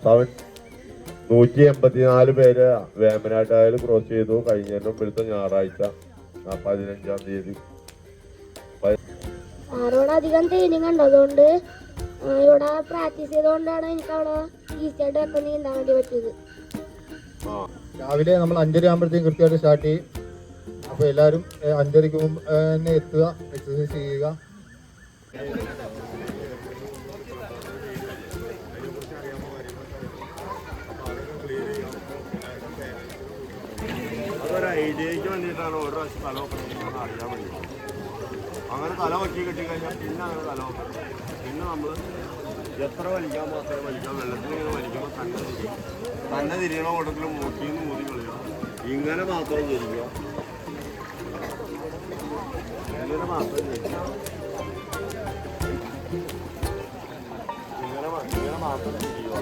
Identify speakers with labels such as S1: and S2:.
S1: 184 പേര് വേമ്പനാട്ടായാലും ക്രോസ് ചെയ്തു. കഴിഞ്ഞ മുമ്പിലത്തെ ഞായറാഴ്ച 15-ാം തീയതി.
S2: സാറോട് അധികം ട്രെയിനിങ് ഉണ്ട്, അതുകൊണ്ട് ഇവിടെ പ്രാക്ടീസ് ചെയ്തുകൊണ്ടാണ് എനിക്ക് അവിടെ ഈസിയായിട്ട് നീന്താൻ വേണ്ടി പറ്റിയത്.
S3: രാവിലെ നമ്മൾ 5:30 ആകുമ്പോഴത്തേക്കും കൃത്യമായിട്ട് സ്റ്റാർട്ട് ചെയ്യും. അപ്പോൾ എല്ലാവരും 5:30 മുമ്പ് തന്നെ എത്തുക, എക്സസൈസ് ചെയ്യുക.
S1: അതൊരു ഐഡിയയ്ക്ക് വേണ്ടിയിട്ടാണ് ഓരോ സ്ഥലമൊക്കെ അറിയാൻ വേണ്ടി. അങ്ങനെ തല വക്കി കിട്ടിക്കഴിഞ്ഞാൽ പിന്നെ അങ്ങനെ തല വെക്കണം. പിന്നെ നമ്മൾ എത്ര വലിക്കാൻ മാത്രമേ വലിക്കാം. വെള്ളത്തിൽ ഇങ്ങനെ വലിക്കുമ്പോൾ തന്നെ തിരിയണ കൂട്ടത്തിൽ മൂക്കിന്ന് മൂതി കളിക്കണം. ഇങ്ങനെ മാത്രം തിരിക്കുക, ഇങ്ങനെ മാത്രം തിരിക്കുക, ഇങ്ങനെ മാത്രം തിരിക്കുക.